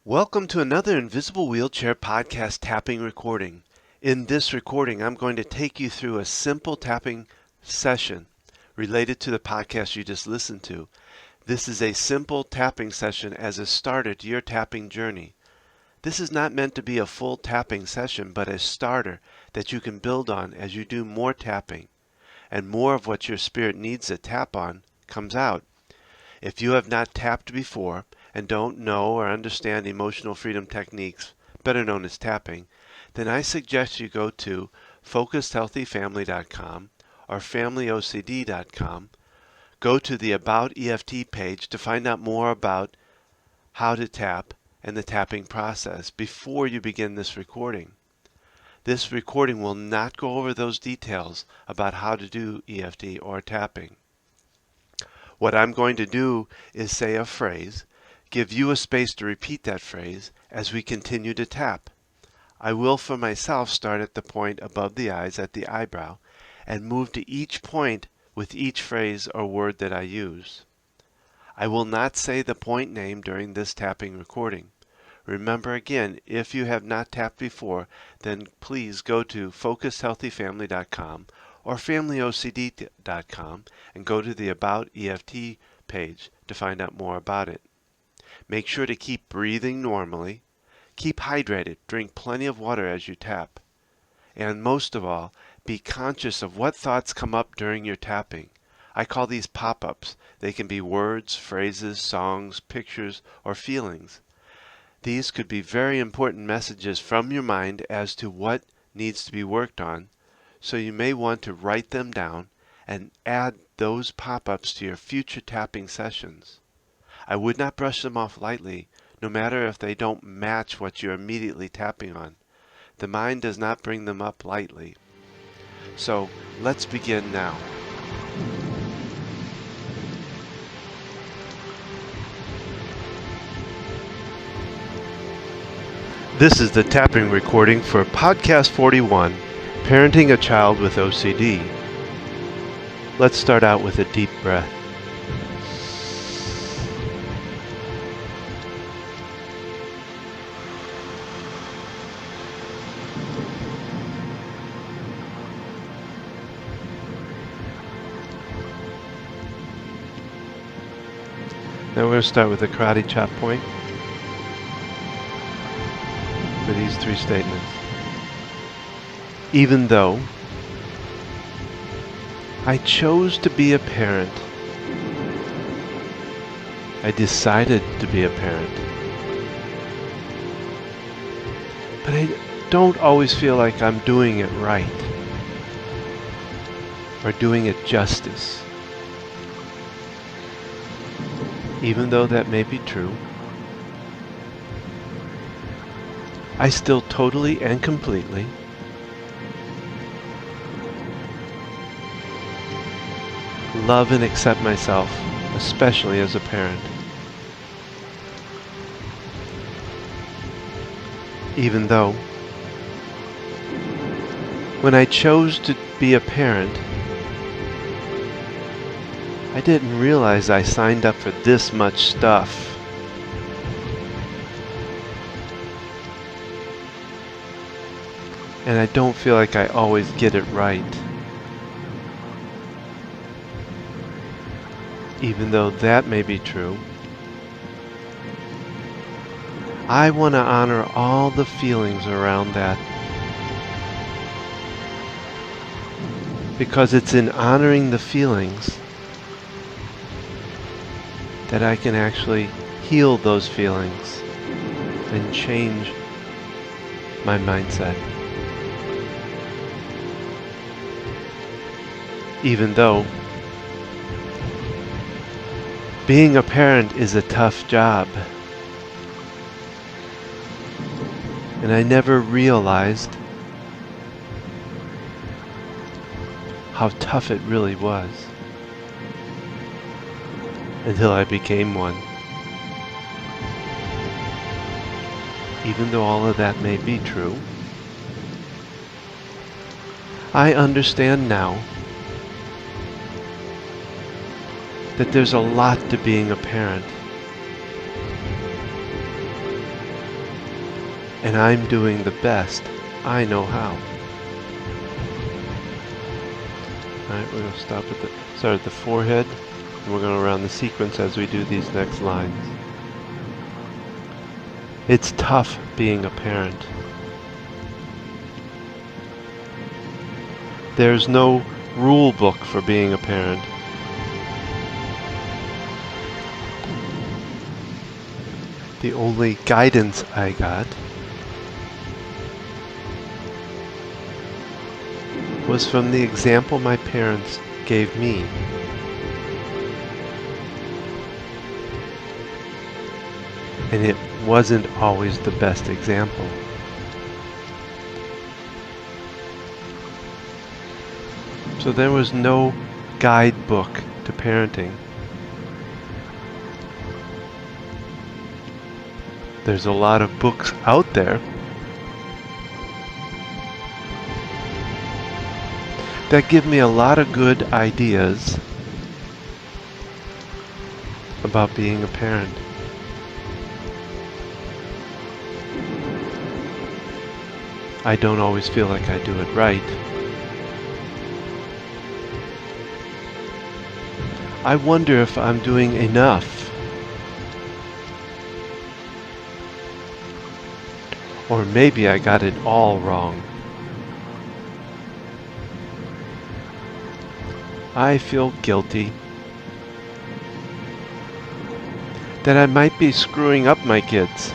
Welcome to another Invisible Wheelchair Podcast tapping recording. In this recording, I'm going to take you through a simple tapping session related to the podcast you just listened to. This is a simple tapping session as a starter to your tapping journey. This is not meant to be a full tapping session, but a starter that you can build on as you do more tapping, and more of what your spirit needs to tap on comes out. If you have not tapped before and don't know or understand emotional freedom techniques, better known as tapping, then I suggest you go to focusedhealthyfamily.com or familyocd.com. Go to the About EFT page to find out more about how to tap and the tapping process before you begin this recording. This recording will not go over those details about how to do EFT or tapping. What I'm going to do is say a phrase, give you a space to repeat that phrase as we continue to tap. I will for myself start at the point above the eyes at the eyebrow and move to each point with each phrase or word that I use. I will not say the point name during this tapping recording. Remember again, if you have not tapped before, then please go to focusedhealthyfamily.com or familyocd.com and go to the About EFT page to find out more about it. Make sure to keep breathing normally, keep hydrated, drink plenty of water as you tap, and most of all, be conscious of what thoughts come up during your tapping. I call these pop-ups. They can be words, phrases, songs, pictures, or feelings. These could be very important messages from your mind as to what needs to be worked on, so you may want to write them down and add those pop-ups to your future tapping sessions. I would not brush them off lightly, no matter if they don't match what you're immediately tapping on. The mind does not bring them up lightly. So let's begin now. This is the tapping recording for Podcast 41, Parenting a Child with OCD. Let's start out with a deep breath. Now we're going to start with the karate chop point for these three statements. Even though I chose to be a parent, I decided to be a parent, but I don't always feel like I'm doing it right or doing it justice. Even though that may be true, I still totally and completely love and accept myself, especially as a parent. Even though, when I chose to be a parent, I didn't realize I signed up for this much stuff. And I don't feel like I always get it right. Even though that may be true, I want to honor all the feelings around that. Because it's in honoring the feelings that I can actually heal those feelings and change my mindset. Even though being a parent is a tough job, and I never realized how tough it really was until I became one. Even though all of that may be true, I understand now that there's a lot to being a parent. and I'm doing the best I know how. Alright, we're going to start at the forehead, and we're going to round the sequence as we do these next lines. It's tough being a parent. There's no rule book for being a parent. The only guidance I got was from the example my parents gave me. And it wasn't always the best example. So there was no guidebook to parenting. There's a lot of books out there that give me a lot of good ideas about being a parent. I don't always feel like I do it right. I wonder if I'm doing enough. Or maybe I got it all wrong. I feel guilty that I might be screwing up my kids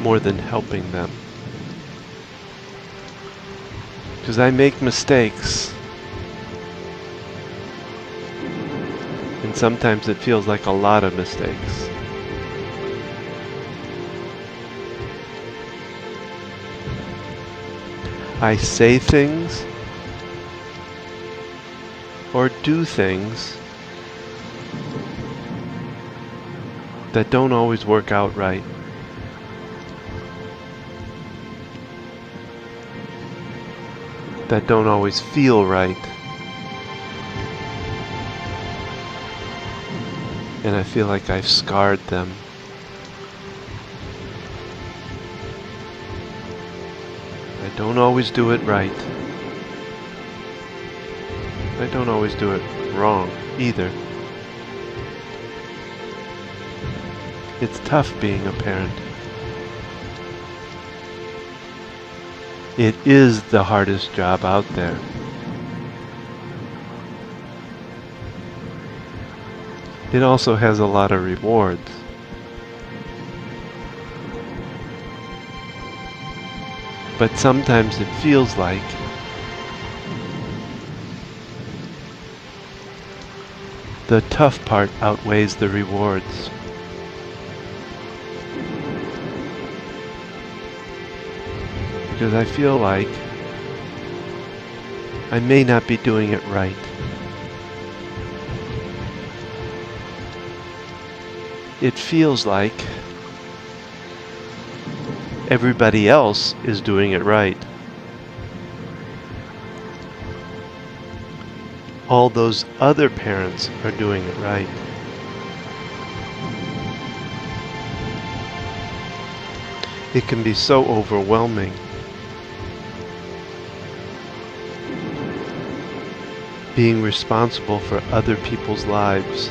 more than helping them. Because I make mistakes. And sometimes it feels like a lot of mistakes. I say things or do things that don't always work out right. That don't always feel right. And I feel like I've scarred them. I don't always do it right. I don't always do it wrong either. It's tough being a parent. It is the hardest job out there. It also has a lot of rewards. But sometimes it feels like the tough part outweighs the rewards. Because I feel like I may not be doing it right. It feels like everybody else is doing it right. All those other parents are doing it right. It can be so overwhelming. Being responsible for other people's lives.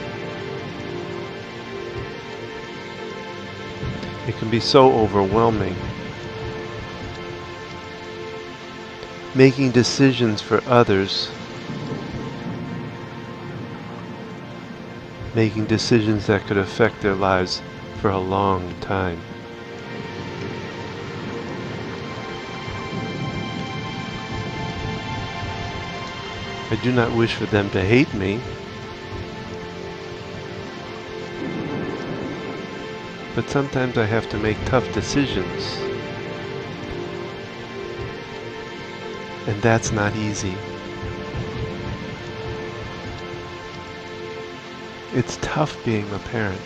It can be so overwhelming. Making decisions for others. Making decisions that could affect their lives for a long time. I do not wish for them to hate me. But sometimes I have to make tough decisions. And that's not easy. It's tough being a parent.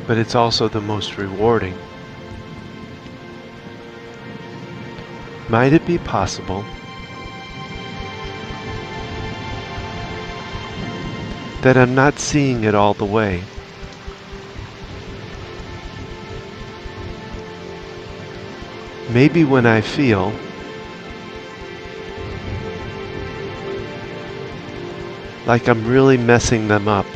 But it's also the most rewarding. Might it be possible that I'm not seeing it all the way. Maybe when I feel like I'm really messing them up,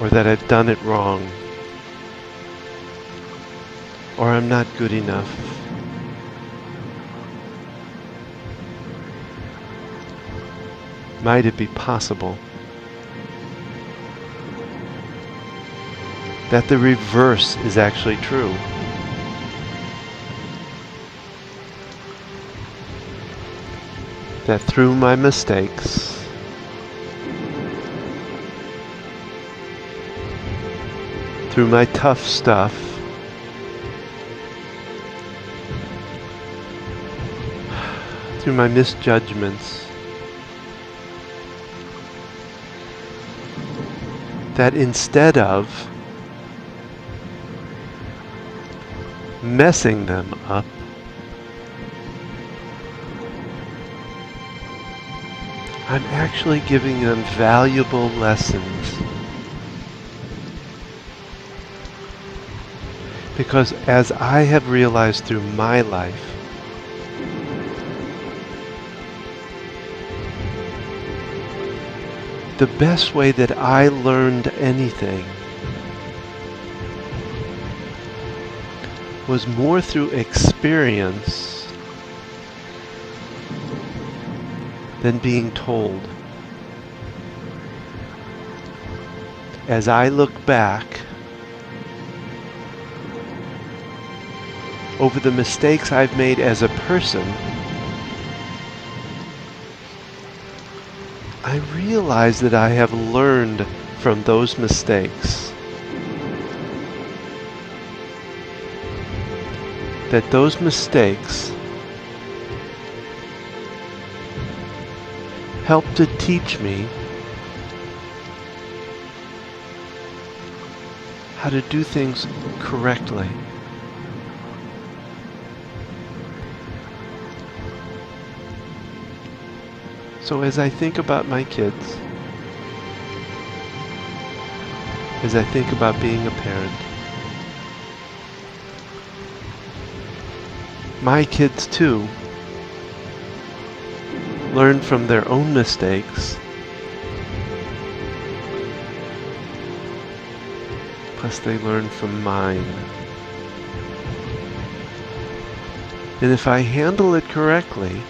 or that I've done it wrong, or I'm not good enough. Might it be possible that the reverse is actually true? That through my mistakes, through my tough stuff, through my misjudgments, that instead of messing them up, I'm actually giving them valuable lessons. Because as I have realized through my life, the best way that I learned anything was more through experience than being told. As I look back over the mistakes I've made as a person, I realize that I have learned from those mistakes. That those mistakes help to teach me how to do things correctly. So as I think about my kids, as I think about being a parent, my kids too learn from their own mistakes, plus they learn from mine. And if I handle it correctly,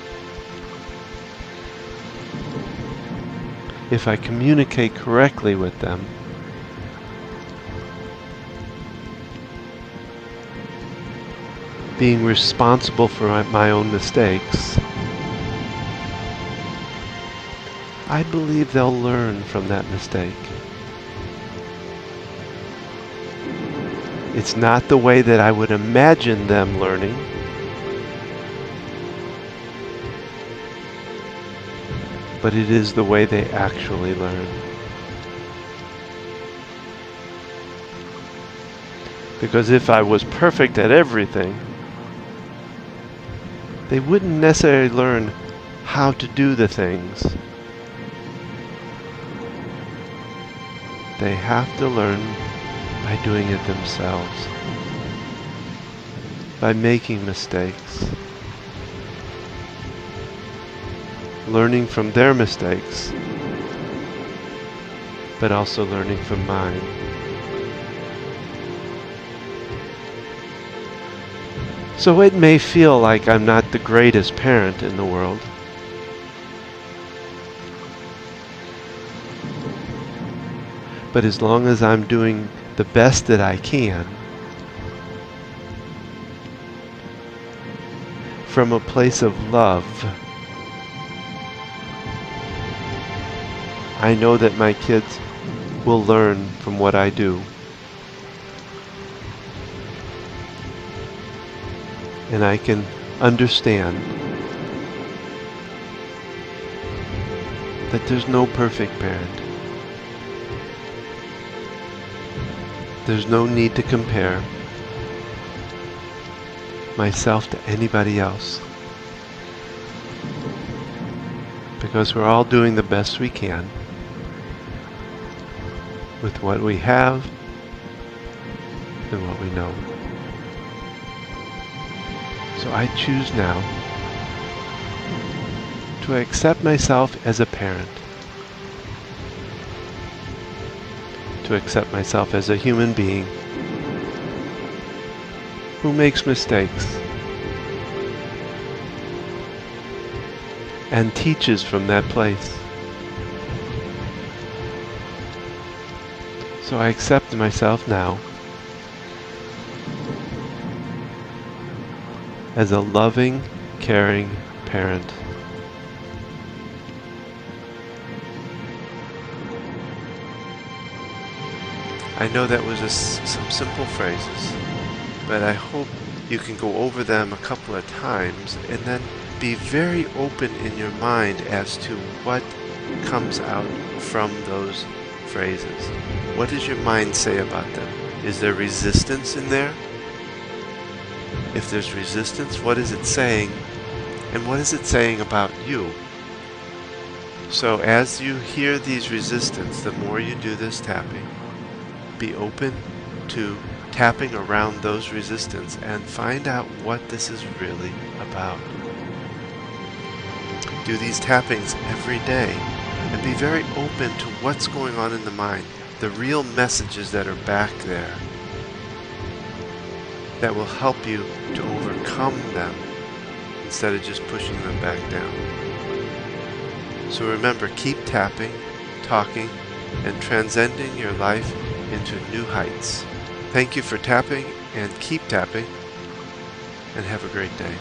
if I communicate correctly with them, being responsible for my own mistakes, I believe they'll learn from that mistake. It's not the way that I would imagine them learning, but it is the way they actually learn. Because if I was perfect at everything, they wouldn't necessarily learn how to do the things. They have to learn by doing it themselves, by making mistakes, learning from their mistakes, but also learning from mine. So it may feel like I'm not the greatest parent in the world, but as long as I'm doing the best that I can, from a place of love, I know that my kids will learn from what I do. And I can understand that there's no perfect parent. There's no need to compare myself to anybody else, because we're all doing the best we can with what we have and what we know. So I choose now to accept myself as a parent, to accept myself as a human being who makes mistakes and teaches from that place. So I accept myself now as a loving, caring parent. I know that was some simple phrases, but I hope you can go over them a couple of times and then be very open in your mind as to what comes out from those phrases. What does your mind say about them? Is there resistance in there? If there's resistance, what is it saying? And what is it saying about you? So as you hear these resistance, the more you do this tapping, be open to tapping around those resistance and find out what this is really about. Do these tappings every day and be very open to what's going on in the mind, the real messages that are back there that will help you to overcome them instead of just pushing them back down. So remember, keep tapping, talking, and transcending your life into new heights. Thank you for tapping, and keep tapping, and have a great day.